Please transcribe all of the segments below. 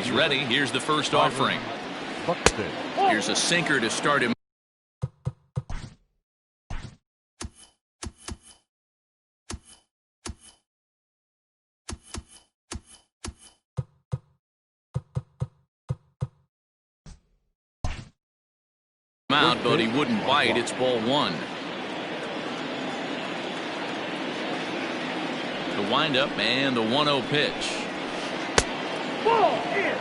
He's ready. Here's the first offering. Here's a sinker to start him. Out, but he wouldn't bite. It's ball one. The windup and the 1-0 pitch.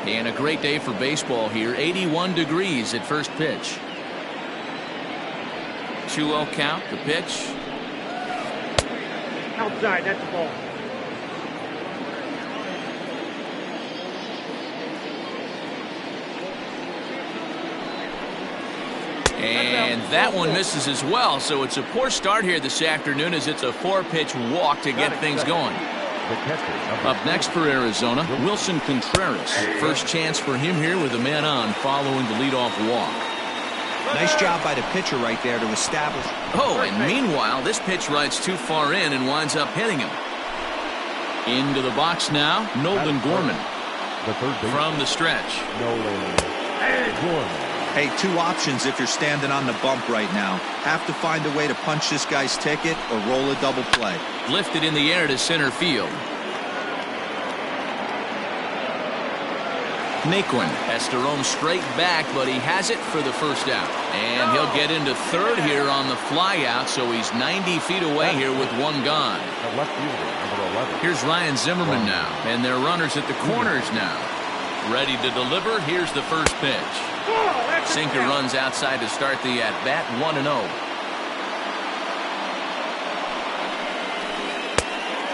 And a great day for baseball here. 81 degrees at first pitch. 2-0 count. The pitch. Outside. That's the ball. And that one misses as well, so it's a poor start here this afternoon as it's a 4-pitch walk to get things going. Up next for Arizona, Wilson Contreras. First chance for him here with a man on following the leadoff walk. Nice job by the pitcher right there to establish. Oh, and meanwhile, this pitch rides too far in and winds up hitting him. Into the box now, Nolan Gorman. From the stretch. Nolan Gorman. Hey, two options if you're standing on the bump right now. Have to find a way to punch this guy's ticket or roll a double play. Lifted in the air to center field. Naquin has to roam straight back, but he has it for the first out. And he'll get into third here on the fly out, so he's 90 feet away here with one gone. Here's Ryan Zimmerman now, and they're runners at the corners now. Ready to deliver. Here's the first pitch. Sinker runs outside to start the at-bat. 1-0.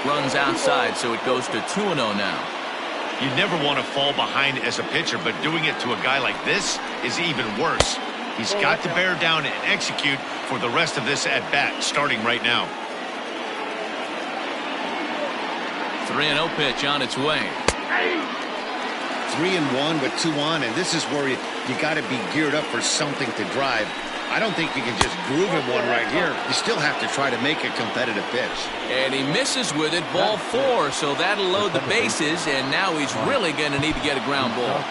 Runs outside, so it goes to 2-0 now. You never want to fall behind as a pitcher, but doing it to a guy like this is even worse. He's got to bear down and execute for the rest of this at-bat, starting right now. 3-0 pitch on its way. 3-1 with 2 on, and this is where you got to be geared up for something to drive. I don't think you can just groove him one right here. You still have to try to make a competitive pitch. And he misses with it, ball 4, so that'll load the bases, and now he's really going to need to get a ground ball.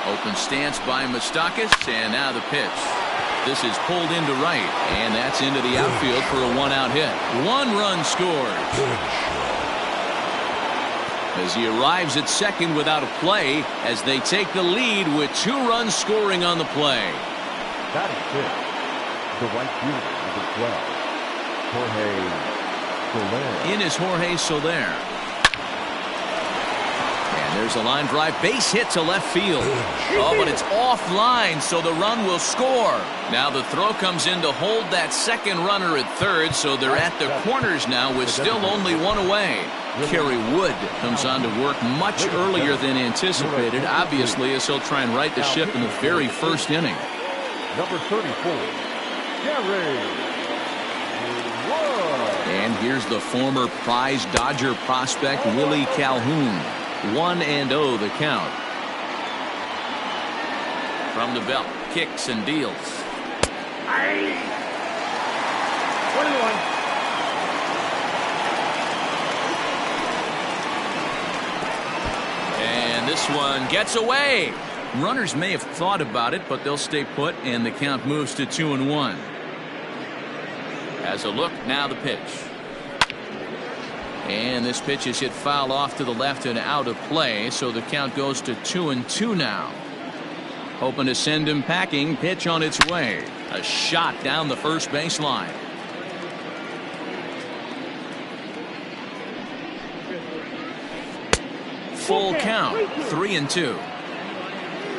Open stance by Moustakas, and now the pitch. This is pulled into right, and that's into the outfield for a 1-out hit. 1 run scores. As he arrives at second without a play, as they take the lead with 2 runs scoring on the play. That is it. The right fielder, number 12, Jorge Soler. In is Jorge Soler. There's a line drive, base hit to left field. Oh, but it's offline, so the run will score. Now the throw comes in to hold that second runner at third, so they're at the corners now with still only 1 away. Kerry Wood comes on to work much earlier than anticipated, obviously, as he'll try and right the ship in the very first inning. Number 34, Kerry Wood. And here's the former prize Dodger prospect, Willie Calhoun. 1-0 the count. From the belt, kicks and deals. 21. And this one gets away. Runners may have thought about it, but they'll stay put, and the count moves to 2-1. As a look, now the pitch. And this pitch is hit foul off to the left and out of play, so the count goes to 2-2 now. Hoping to send him packing. Pitch on its way. A shot down the first baseline. Full count. 3-2.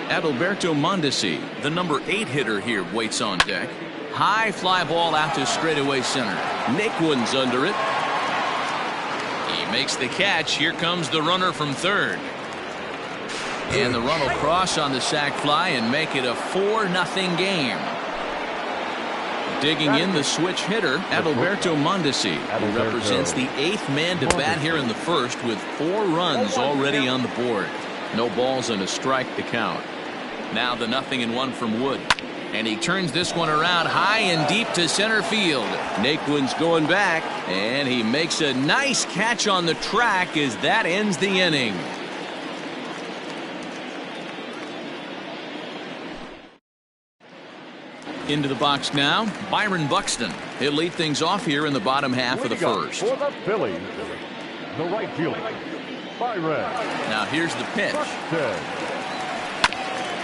Adalberto Mondesi, the number 8 hitter here, waits on deck. High fly ball out to straightaway center. Naquin's under it. He makes the catch. Here comes the runner from third. And the run will cross on the sac fly and make it a 4-0 game. Digging in the switch hitter, Adalberto Mondesi, who represents the 8th man to bat here in the first with 4 runs already on the board. No balls and a strike to count. Now the 0-1 from Wood. And he turns this one around high and deep to center field. Naquin's going back, and he makes a nice catch on the track as that ends the inning. Into the box now, Byron Buxton. He'll lead things off here in the bottom half of the first. For the Phillies, the right fielder, Byron. Now here's the pitch. Buxton.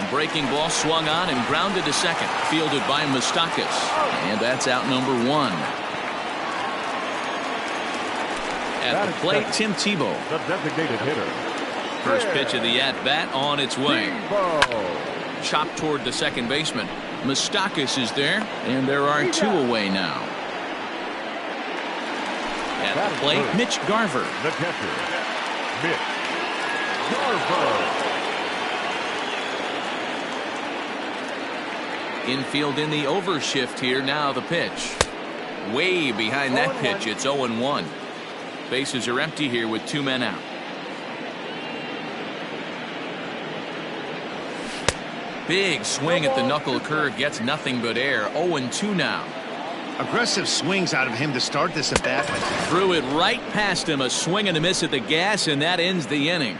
Breaking ball swung on and grounded to second. Fielded by Moustakas. And that's out number 1. At the plate, Tim Tebow. The designated hitter. First pitch of the at-bat on its way. Tebow. Chopped toward the second baseman. Moustakas is there, and there are 2 away now. At the plate, Mitch Garver. The catcher, Mitch Garver. Infield in the overshift here. Now the pitch. Way behind that pitch. It's 0-1. Bases are empty here with 2 men out. Big swing at the knuckle curve. Gets nothing but air. 0-2 now. Aggressive swings out of him to start this at bat. Threw it right past him. A swing and a miss at the gas, and that ends the inning.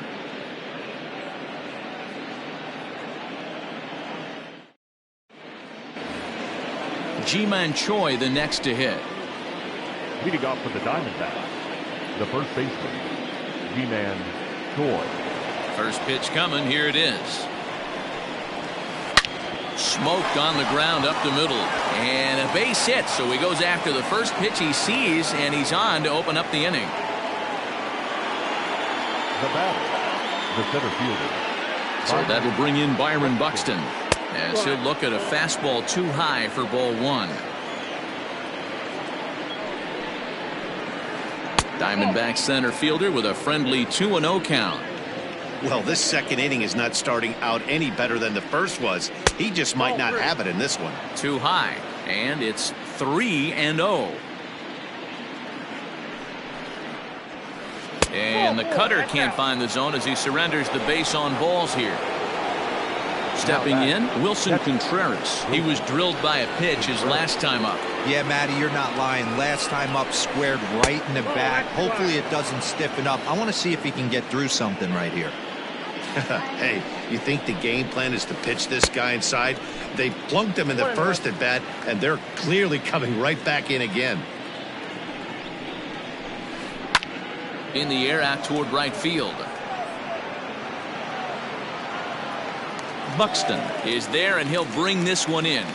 Ji-Man Choi the next to hit. Leading off for the Diamondbacks, the first baseman, Ji-Man Choi. First pitch coming. Here it is. Smoked on the ground up the middle. And a base hit. So he goes after the first pitch he sees, and he's on to open up the inning. The batter, the center fielder. So that'll bring in Byron Buxton, as he'll look at a fastball too high for ball 1. Diamondback center fielder with a friendly 2-0 count. Well, this second inning is not starting out any better than the first was. He just might not have it in this one. Too high, and it's 3-0. And the cutter can't find the zone as he surrenders the base on balls here. Stepping in, Wilson Contreras. He was drilled by a pitch his last time up. Yeah, Matty, you're not lying. Last time up, squared right in the back. Hopefully it doesn't stiffen up. I want to see if he can get through something right here. Hey, you think the game plan is to pitch this guy inside? They plunked him in the first at bat, and they're clearly coming right back in again. In the air out toward right field. Buxton is there, and he'll bring this one in.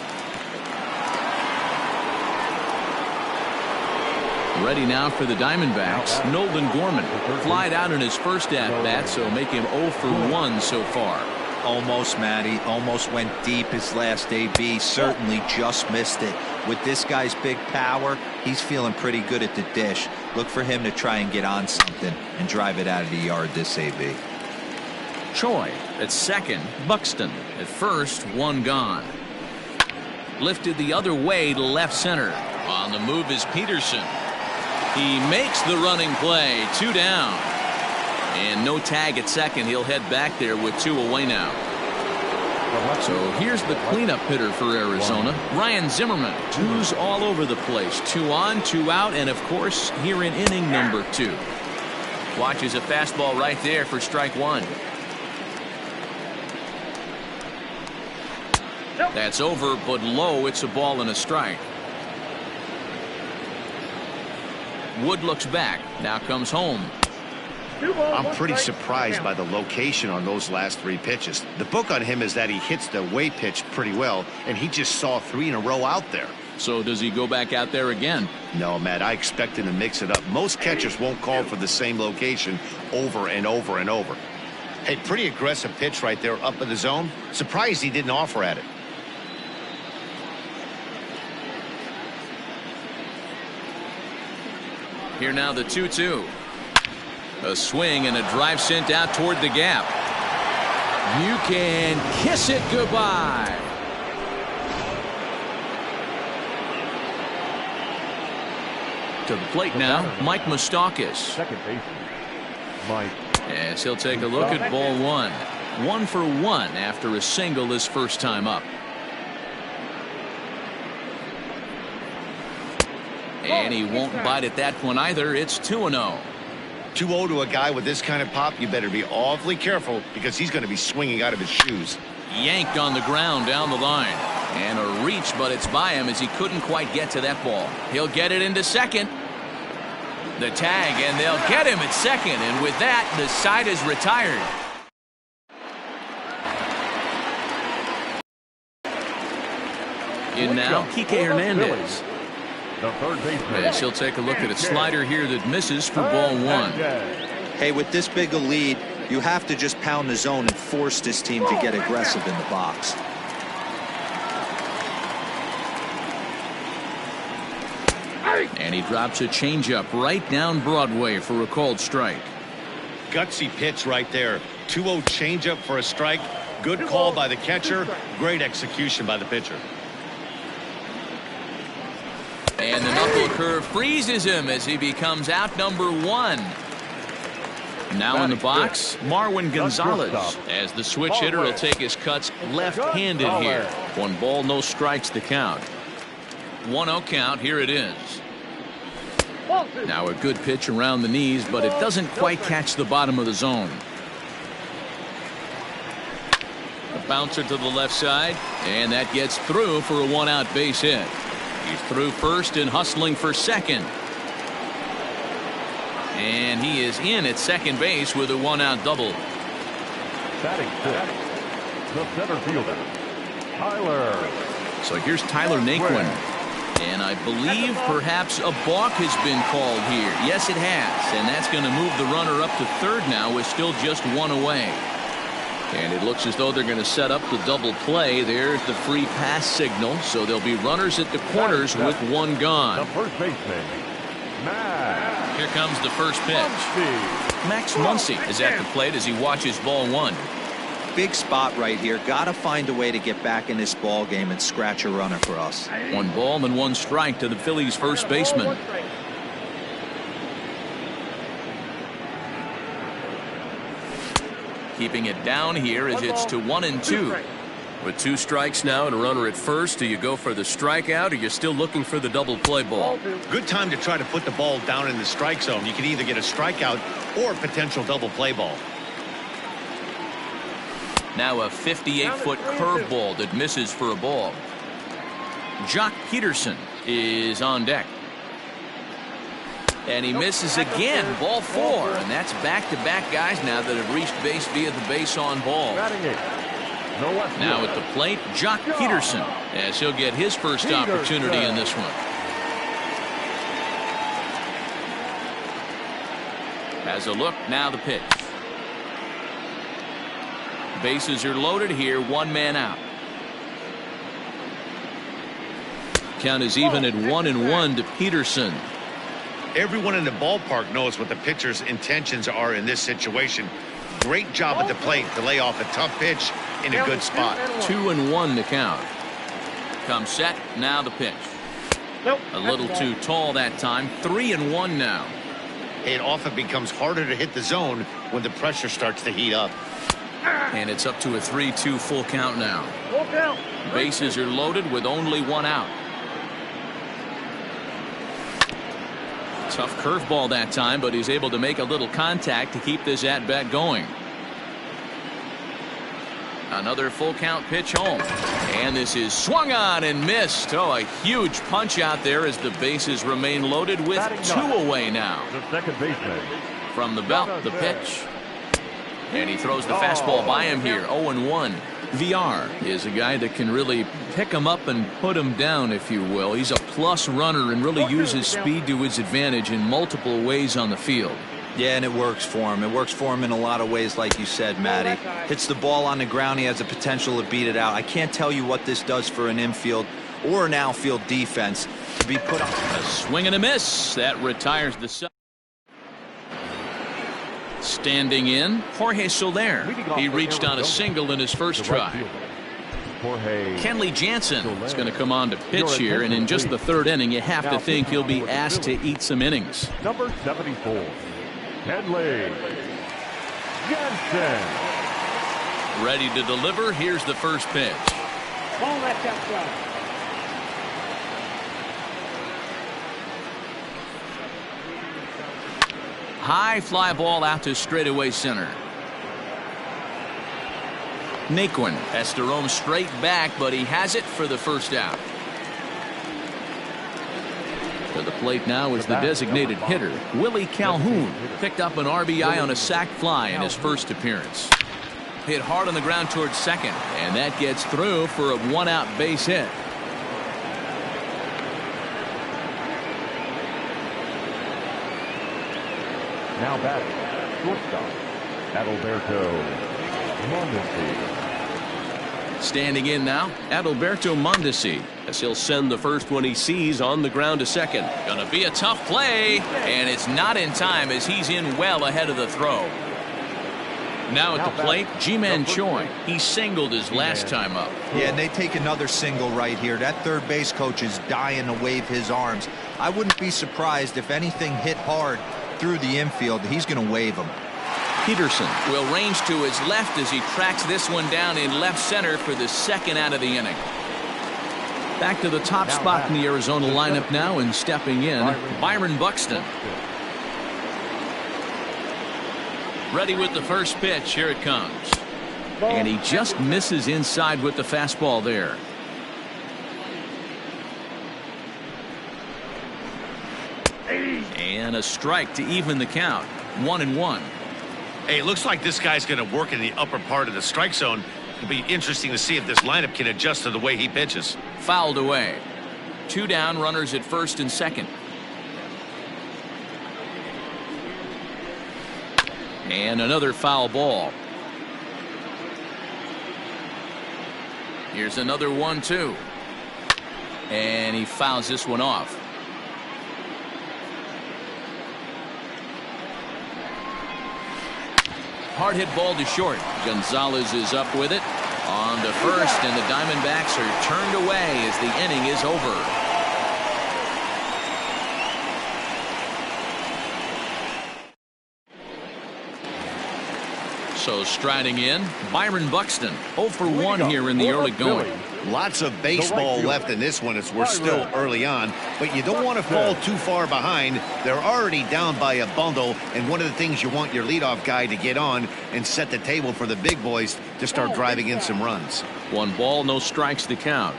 Ready now for the Diamondbacks, Nolan Gorman. Flied out in his first at-bat, so make him 0 for 1 so far. Almost, Matty. Almost went deep his last AB. Certainly just missed it. With this guy's big power, he's feeling pretty good at the dish. Look for him to try and get on something and drive it out of the yard this AB. Choi at second, Buxton at first, 1 gone. Lifted the other way to left center. On the move is Peterson. He makes the running play. 2 down. And no tag at second. He'll head back there with 2 away now. So here's the cleanup hitter for Arizona, Ryan Zimmerman. 2's all over the place. 2 on, 2 out, and of course here in inning number 2. Watches a fastball right there for strike 1. That's over, but low. It's a ball and a strike. Wood looks back. Now comes home. I'm pretty surprised by the location on those last 3 pitches. The book on him is that he hits the away pitch pretty well, and he just saw 3 in a row out there. So does he go back out there again? No, Matt, I expect him to mix it up. Most catchers won't call for the same location over and over and over. Hey, pretty aggressive pitch right there up in the zone. Surprised he didn't offer at it. Here now the 2-2. A swing and a drive sent out toward the gap. You can kiss it goodbye. To the plate now, Mike Moustakas. Second baseman, Mike As he'll take a look at ball one. 1 for 1 after a single his first time up. And he won't bite at that one either. It's 2-0. 2-0 to a guy with this kind of pop, you better be awfully careful because he's going to be swinging out of his shoes. Yanked on the ground down the line. And a reach, but it's by him as he couldn't quite get to that ball. He'll get it into second. The tag, and they'll get him at second. And with that, the side is retired. In now, Kike Hernandez. The third baseman. As he'll take a look at a slider here that misses for ball one. Hey, with this big a lead, you have to just pound the zone and force this team to get aggressive in the box. And he drops a changeup right down Broadway for a called strike. Gutsy pitch right there. 2-0 changeup for a strike. Good call by the catcher. Great execution by the pitcher. And the knuckle curve freezes him as he becomes out number 1. Now in the box, Marwin Gonzalez. As the switch hitter will take his cuts left-handed here. 1 ball, no strikes to count. 1-0 count. Here it is. Now a good pitch around the knees, but it doesn't quite catch the bottom of the zone. A bouncer to the left side, and that gets through for a 1-out base hit. He's through first and hustling for second. And he is in at second base with a 1-out double. Batting fifth, the center fielder, Tyler. So here's Tyler Naquin. And I believe perhaps a balk has been called here. Yes, it has. And that's going to move the runner up to third now with still just 1 away. And it looks as though they're going to set up the double play. There's the free pass signal. So there'll be runners at the corners with 1 gone. The first baseman, Max. Here comes the first pitch. Max Muncy is at the plate as he watches ball 1. Big spot right here. Got to find a way to get back in this ball game and scratch a runner for us. 1 ball and 1 strike to the Phillies first baseman. Keeping it down here as it's to 1-2. With 2 strikes now and a runner at first, do you go for the strikeout or you're still looking for the double play ball? Good time to try to put the ball down in the strike zone. You can either get a strikeout or a potential double play ball. Now a 58-foot curveball that misses for a ball. Jock Peterson is on deck. And he misses again. Ball 4. And that's back-to-back guys now that have reached base via the base on ball. Now at the plate, Jock Peterson, as he'll get his first opportunity in this one. Has a look, now the pitch. Bases are loaded here, 1 man out. Count is even at 1-1 to Peterson. Everyone in the ballpark knows what the pitcher's intentions are in this situation. Great job at the plate to lay off a tough pitch in a good spot. 2-1 to count. Comes set, now the pitch. A little too tall that time. 3-1 now. It often becomes harder to hit the zone when the pressure starts to heat up. And it's up to a 3-2 full count now. Bases are loaded with only 1 out. Tough curveball that time, but he's able to make a little contact to keep this at-bat going. Another full count pitch home. And this is swung on and missed. Oh, a huge punch out there as the bases remain loaded with 2 away now. The second baseman. From the belt, the pitch. And he throws the fastball by him here. 0-1. VR is a guy that can really pick him up and put him down, if you will. He's a plus runner and really uses speed to his advantage in multiple ways on the field. Yeah, and it works for him. It works for him in a lot of ways, like you said, Matty. Hits the ball on the ground. He has the potential to beat it out. I can't tell you what this does for an infield or an outfield defense to be put on. A swing and a miss. That retires the side. Standing in, Jorge Soler. He reached on a single in his first try. Kenley Jansen is going to come on to pitch here, and in just the 3rd inning, you have to think he'll be asked to eat some innings. Number 74, Kenley. Jensen. Ready to deliver. Here's the first pitch. Ball left outside. High fly ball out to straightaway center. Naquin has to roam straight back, but he has it for the first out. To the plate now is the designated hitter, Willie Calhoun. Picked up an RBI on a sac fly in his first appearance. Hit hard on the ground towards second, and that gets through for a one-out base hit. Now batting, shortstop, Adalberto Mondesi. Standing in now, Adalberto Mondesi, as he'll send the first one he sees on the ground to second. Gonna be a tough play, and it's not in time as he's in well ahead of the throw. Now at the plate, Ji-Man Choi. He singled his last time up. Yeah, and they take another single right here. That third base coach is dying to wave his arms. I wouldn't be surprised if anything hit hard through the infield. He's going to wave them. Peterson will range to his left as he tracks this one down in left center for the second out of the inning. Back to the top spot in the Arizona lineup now, and stepping in, Byron Buxton. Ready with the first pitch. Here it comes. And he just misses inside with the fastball there. And a strike to even the count. 1-1. Hey, it looks like this guy's going to work in the upper part of the strike zone. It'll be interesting to see if this lineup can adjust to the way he pitches. Fouled away. 2 down, runners at first and second. And another foul ball. Here's another 1-2. And he fouls this one off. Hard hit ball to short. Gonzalez is up with it on to first, and the Diamondbacks are turned away as the inning is over. So striding in, Byron Buxton, 0 for 1 here in the early going. Lots of baseball left in this one as we're still early on, but you don't want to fall too far behind. They're already down by a bundle, and one of the things you want your leadoff guy to get on and set the table for the big boys to start driving in some runs. 1 ball, no strikes to count.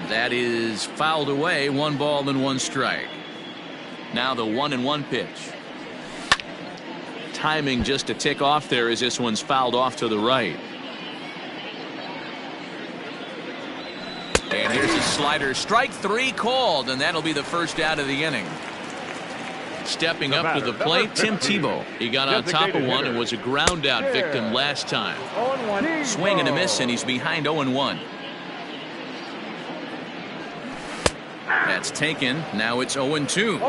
That is fouled away. 1 ball and 1 strike. Now the 1-1 pitch. Timing just a tick off there as this one's fouled off to the right. And here's a slider. Strike 3 called, and that'll be the first out of the inning. Stepping up to the plate, Tim Tebow. He got on top of one and was a ground out victim last time. Swing and a miss, and he's behind 0-1. That's taken. Now it's 0-2.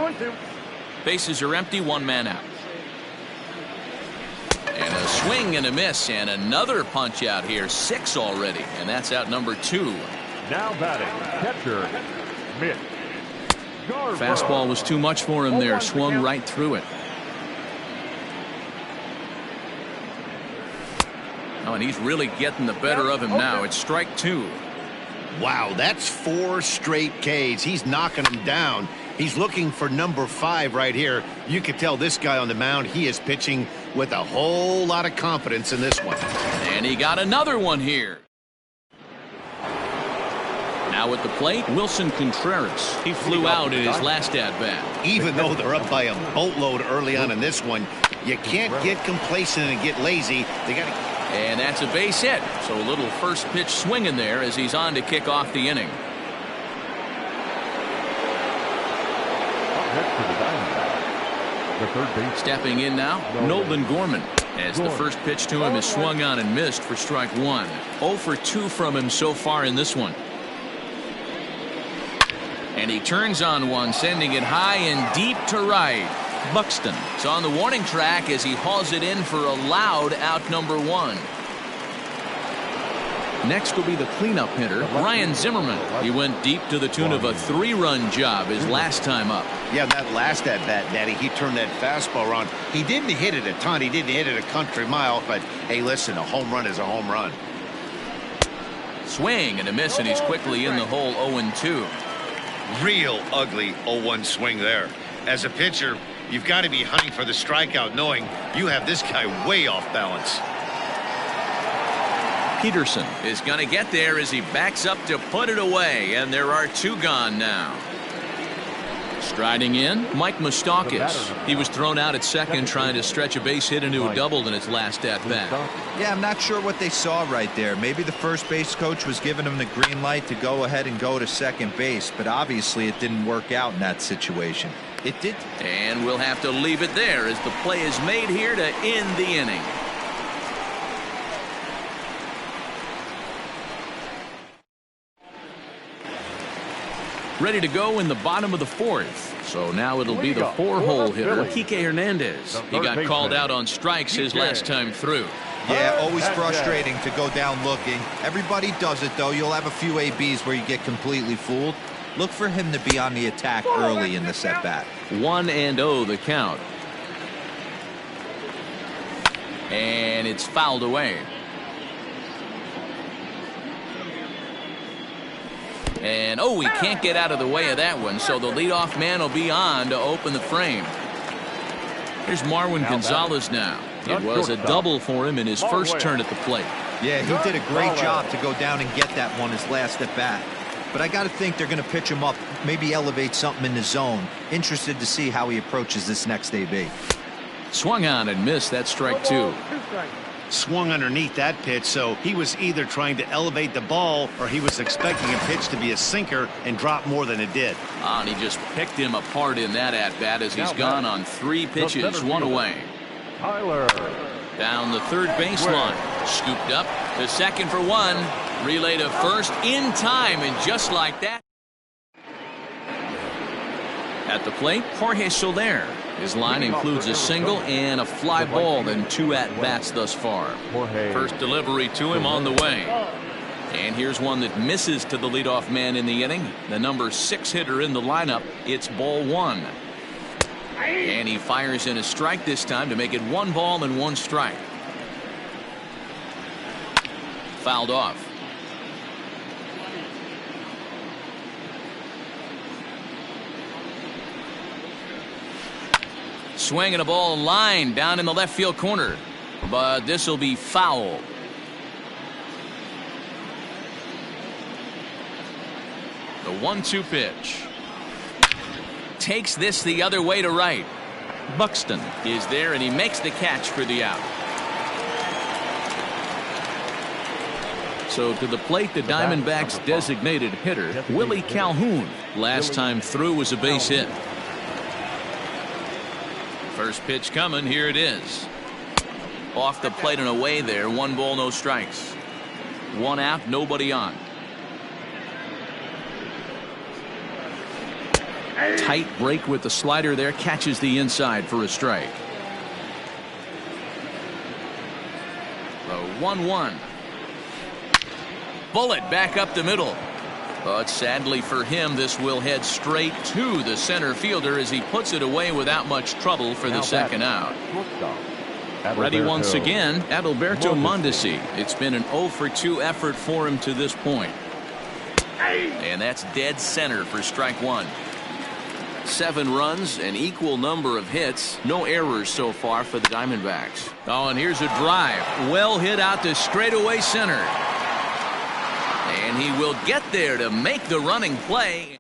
Bases are empty, 1 man out. And a swing and a miss, and another punch out here. 6 already, and that's out number 2. Now batting, catcher, Mitch Garver. Fastball was too much for him there. Swung right through it. Oh, and he's really getting the better of him now. It's strike 2. Wow, that's 4 straight Ks. He's knocking them down. He's looking for number 5 right here. You can tell this guy on the mound, he is pitching with a whole lot of confidence in this one. And he got another one here. Now at the plate, Wilson Contreras. He flew out in his last at-bat. Even though they're up by a boatload early on in this one, you can't get complacent and get lazy. They got to. And that's a base hit. So a little first pitch swing in there as he's on to kick off the inning. The third base. Stepping in now, Nolan Gorman. As the first pitch to him is swung on and missed for strike 1. 0 for 2 from him so far in this one. And he turns on one, sending it high and deep to right. Buxton is on the warning track as he hauls it in for a loud out number 1. Next will be the cleanup hitter, Ryan Zimmerman. He went deep to the tune of a 3-run job his last time up. Yeah, that last at-bat, Daddy, he turned that fastball around. He didn't hit it a ton. He didn't hit it a country mile. But, hey, listen, a home run is a home run. Swing and a miss, and he's quickly in the hole 0-2. Real ugly 0-1 swing there. As a pitcher, you've got to be hunting for the strikeout, knowing you have this guy way off balance. Peterson is going to get there as he backs up to put it away, and there are 2 gone now. Striding in, Mike Moustakas. He was thrown out at second trying to stretch a base hit into a double in his last at-bat. Yeah, I'm not sure what they saw right there. Maybe the first base coach was giving him the green light to go ahead and go to second base, but obviously it didn't work out in that situation. It did. And we'll have to leave it there as the play is made here to end the inning. Ready to go in the bottom of the 4th. So now it'll be the 4-hole hitter, Kike Hernandez. He got called out on strikes his last time through. Yeah, always frustrating to go down looking. Everybody does it, though. You'll have a few ABs where you get completely fooled. Look for him to be on the attack early in the at-bat. 1-0 the count. And it's fouled away. And he can't get out of the way of that one, so the leadoff man will be on to open the frame. Here's Marwin Gonzalez now. It was a double for him in his first turn at the plate. Yeah, he did a great job to go down and get that one his last at bat. But I got to think they're going to pitch him up, maybe elevate something in the zone. Interested to see how he approaches this next AB. Swung on and missed. That strike 2. Swung underneath that pitch, so he was either trying to elevate the ball or he was expecting a pitch to be a sinker and drop more than it did. And he just picked him apart in that at-bat as he's gone on 3 pitches, 1 away. Tyler. Down the third baseline. Scooped up to second for 1. Relay to first in time, and just like that. At the plate, Jorge Soler. His line includes a single and a fly ball in 2 at-bats thus far. First delivery to him on the way. And here's one that misses to the leadoff man in the inning. The number 6 hitter in the lineup. It's ball 1. And he fires in a strike this time to make it 1 ball and 1 strike. Fouled off. Swinging a ball line down in the left field corner, but this will be foul. The 1-2 pitch takes this the other way to right. Buxton is there, and he makes the catch for the out. So to the plate, the Diamondbacks' designated hitter, Willie Calhoun. Last time through was a base hit. First pitch coming. Here it is. Off the plate and away there. 1 ball, no strikes. 1 out, nobody on. Tight break with the slider there. Catches the inside for a strike. The 1-1. Bullet back up the middle. But sadly for him, this will head straight to the center fielder as he puts it away without much trouble for the second out. Ready once again, Adalberto Mondesi. It's been an 0-for-2 effort for him to this point. And that's dead center for strike 1. 7 runs, an equal number of hits. No errors so far for the Diamondbacks. And here's a drive. Well hit out to straightaway center. And he will get there to make the running play.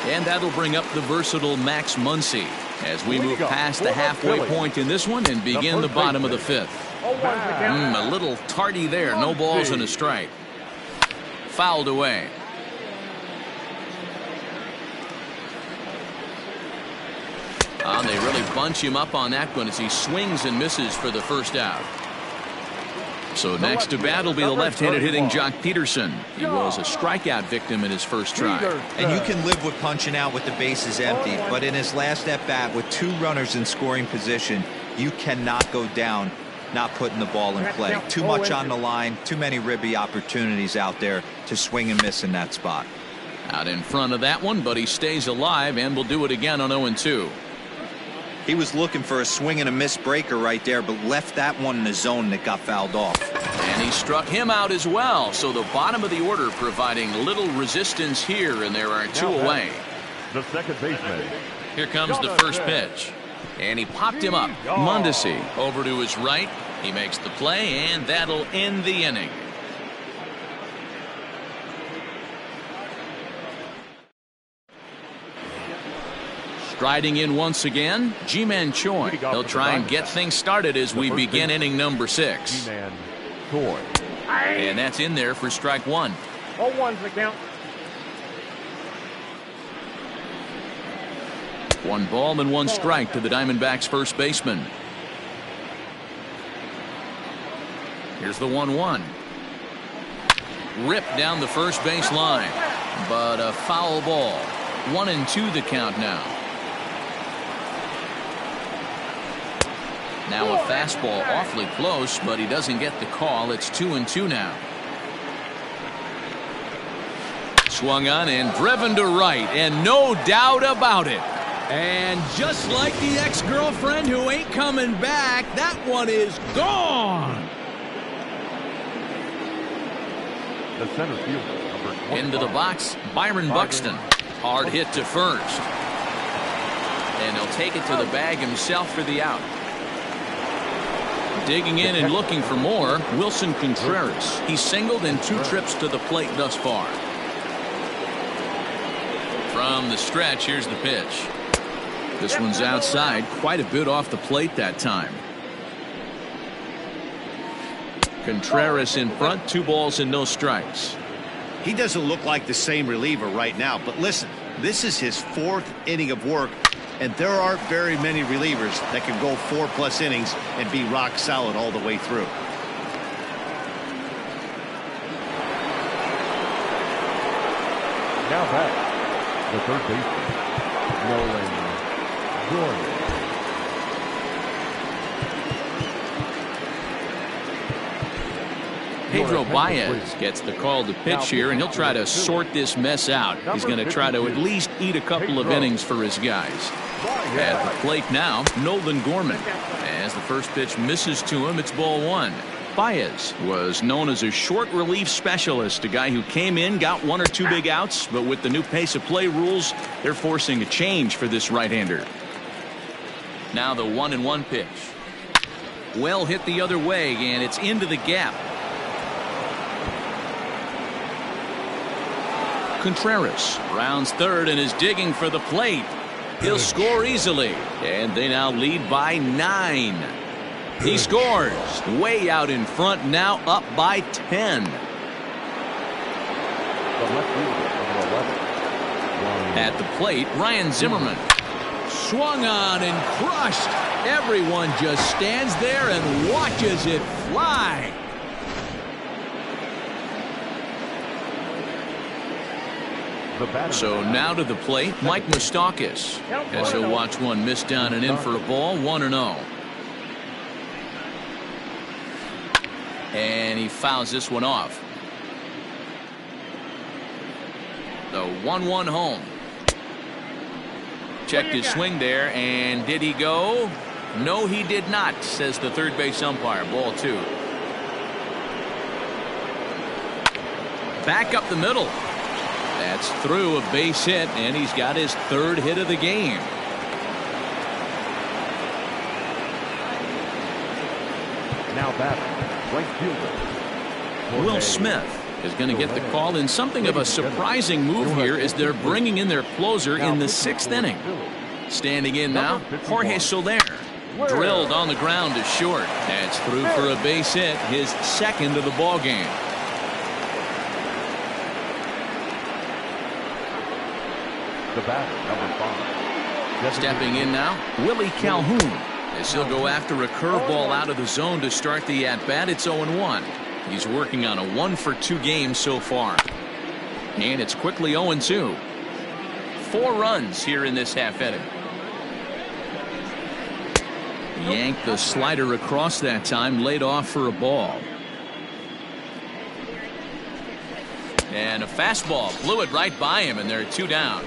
And that'll bring up the versatile Max Muncy as we move past the halfway point in this one and begin the bottom of the 5th. A little tardy there. No balls and a strike. Fouled away. They really bunch him up on that one as he swings and misses for the first out. So next to bat will be the left-handed hitting Jock Peterson. He was a strikeout victim in his first try. And you can live with punching out with the bases empty, but in his last at-bat with 2 runners in scoring position, you cannot go down not putting the ball in play. Too much on the line, too many ribby opportunities out there to swing and miss in that spot. Out in front of that one, but he stays alive and will do it again on 0-2. He was looking for a swing and a miss breaker right there, but left that one in the zone that got fouled off. And he struck him out as well. So the bottom of the order providing little resistance here, and there are two away. The second baseman. Here comes the first pitch. And he popped him up. Mondesi over to his right. He makes the play, and that'll end the inning. Striding in once again, Ji-Man Choi. He'll try and get things started as we begin inning number 6. Ji-Man Choi. And that's in there for strike 1. 0-1's the count. 1 ball and 1 strike to the Diamondbacks first baseman. Here's the 1-1. Ripped down the first base line, but a foul ball. 1-2 the count now. Now a fastball awfully close, but he doesn't get the call. It's 2-2 now. Swung on and driven to right, and no doubt about it. And just like the ex-girlfriend who ain't coming back, that one is gone. The center fielder, number 25. Into the box, Byron Buxton. Hard hit to first. And he'll take it to the bag himself for the out. Digging in and looking for more, Wilson Contreras. He's singled in 2 trips to the plate thus far. From the stretch, here's the pitch. This one's outside, quite a bit off the plate that time. Contreras in front, 2 balls and no strikes. He doesn't look like the same reliever right now, but listen, this is his 4th inning of work, and there aren't very many relievers that can go 4+ innings and be rock solid all the way through. Now back, the third baseman, Nolan Jordan. Pedro Baez gets the call to pitch here, and he'll try to sort this mess out. He's going to try to at least eat a couple of innings for his guys. At the plate now, Nolan Gorman. As the first pitch misses to him, it's ball 1. Baez was known as a short relief specialist, a guy who came in, got 1 or 2 big outs, but with the new pace of play rules, they're forcing a change for this right-hander. Now the 1-1 pitch. Well hit the other way, and it's into the gap. Contreras rounds third and is digging for the plate. He'll score easily, and they now lead by 9. He scores way out in front, now up by 10. At the plate, Ryan Zimmerman. Swung on and crushed. Everyone just stands there and watches it fly. So now to the plate, Mike Moustakas, as he'll watch one miss down and in for a ball, 1-0. And he fouls this one off. The 1-1 home. Checked his swing there, and did he go? No, he did not, says the third base umpire. Ball 2. Back up the middle. That's through, a base hit, and he's got his 3rd hit of the game. Now batting, right fielder Will Smith is going to get the call in something of a surprising move here as they're bringing in their closer in the 6th inning. Standing in now, Jorge Soler. Drilled on the ground to short. That's through for a base hit, his 2nd of the ball game. the batter, number 5. Stepping in now, Willie Calhoun, as he'll go after a curveball out of the zone to start the at-bat. It's 0-1. He's working on a 1-for-2 game so far. And it's quickly 0-2. 4 runs here in this half inning. Yanked the slider across that time, laid off for a ball. And a fastball blew it right by him, and there are 2 down.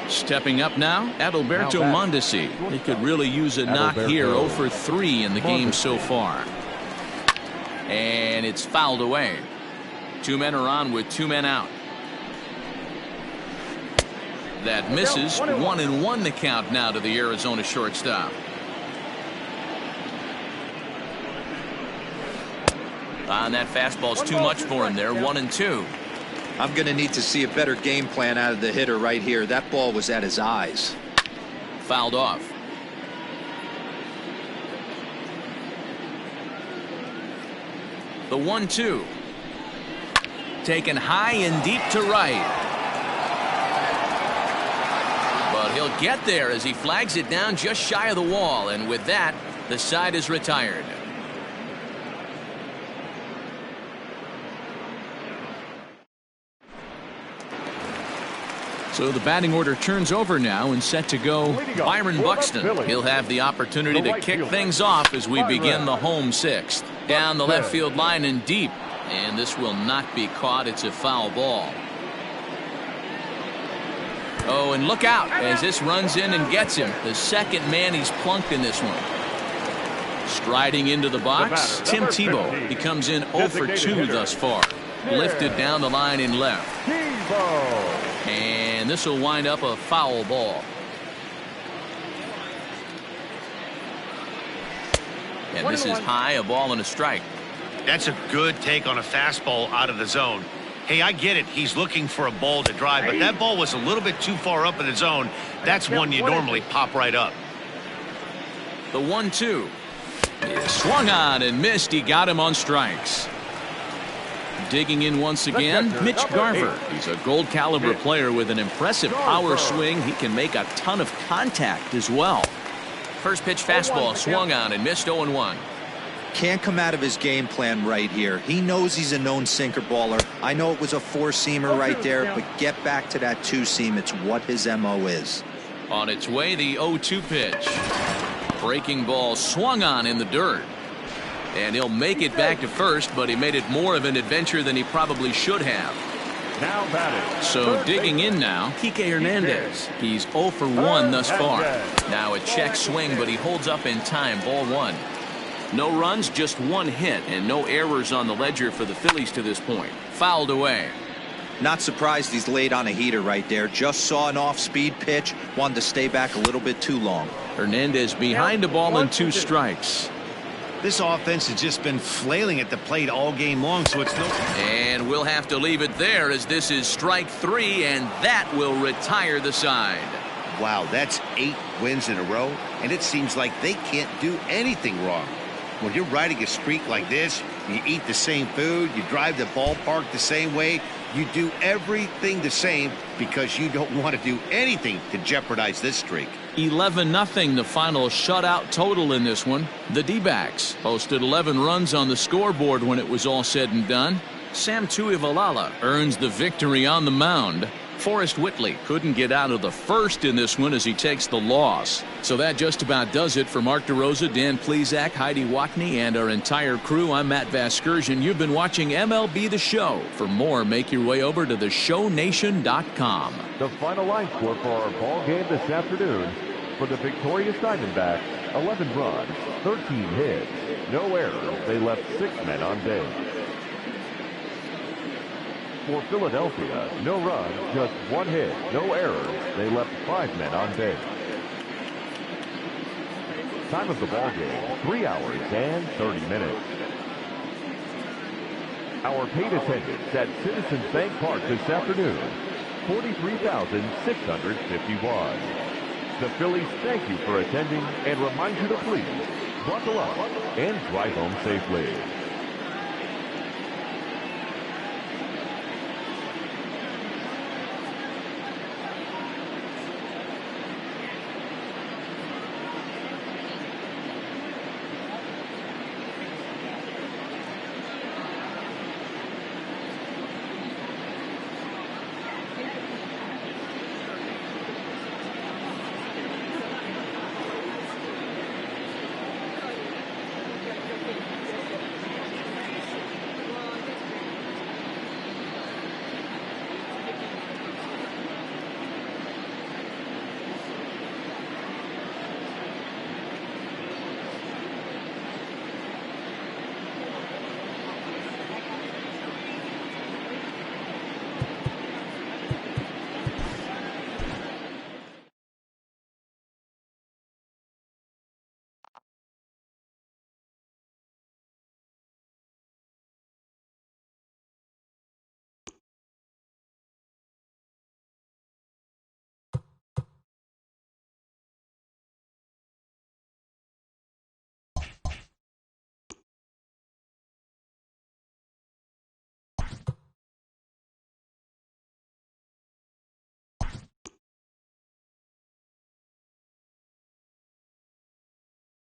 Stepping up now, Adalberto Mondesi. He could really use a knock here. 0 for 3 in the game so far. And it's fouled away. 2 men are on with 2 men out. That misses. 1-1 the count now to the Arizona shortstop. And that fastball's too much for him there. 1-2. I'm going to need to see a better game plan out of the hitter right here. That ball was at his eyes. Fouled off. The 1-2. Taken high and deep to right. But he'll get there as he flags it down just shy of the wall. And with that, the side is retired. So the batting order turns over now and set to go Byron Buxton. He'll have the opportunity to kick things off as we begin the home 6th. Down the left field line and deep. And this will not be caught. It's a foul ball. Oh, and look out as this runs in and gets him. The second man he's plunked in this one. Striding into the box, Tim Tebow. He comes in 0 for 2 thus far. Lifted down the line in left. And this will wind up a foul ball. And this is high, a ball and a strike. That's a good take on a fastball out of the zone. Hey, I get it. He's looking for a ball to drive, but that ball was a little bit too far up in the zone. That's one you normally pop right up. The 1-2. Swung on and missed. He got him on strikes. Digging in once again, Mitch Garver. He's a gold caliber player with an impressive power swing. He can make a ton of contact as well. First pitch fastball swung on and missed. 0-1. Can't come out of his game plan right here. He knows he's a known sinker baller. I know it was a 4-seamer right there, but get back to that 2-seam. It's what his MO is. On its way, the 0-2 pitch. Breaking ball swung on in the dirt. And he'll make it back to first, but he made it more of an adventure than he probably should have. Now batting. So digging in now, Kike Hernandez. He's 0 for 1 thus far. Now a check swing, but he holds up in time. Ball 1. No runs, just 1 hit, and no errors on the ledger for the Phillies to this point. Fouled away. Not surprised he's laid on a heater right there. Just saw an off-speed pitch. Wanted to stay back a little bit too long. Hernandez behind the ball and 2 strikes. This offense has just been flailing at the plate all game long, so it's no. And we'll have to leave it there as this is strike 3, and that will retire the side. Wow, that's 8 wins in a row, and it seems like they can't do anything wrong. When you're riding a streak like this, you eat the same food, you drive the ballpark the same way, you do everything the same because you don't want to do anything to jeopardize this streak. 11-0 the final shutout total in this one. The D-backs posted 11 runs on the scoreboard when it was all said and done. Sam Tuivailala earns the victory on the mound. Forrest Whitley couldn't get out of the first in this one as he takes the loss. So that just about does it for Mark DeRosa, Dan Plesac, Heidi Watney, and our entire crew. I'm Matt Vasgersian. You've been watching MLB The Show. For more, make your way over to theshownation.com. The final line score for our ball game this afternoon: for the victorious Diamondbacks, 11 runs, 13 hits, no errors. They left 6 men on base. For Philadelphia, no runs, just 1 hit, no errors. They left 5 men on base. Time of the ball game, 3 hours and 30 minutes. Our paid attendance at Citizens Bank Park this afternoon, 43,651. The Phillies thank you for attending and remind you to please buckle up and drive home safely.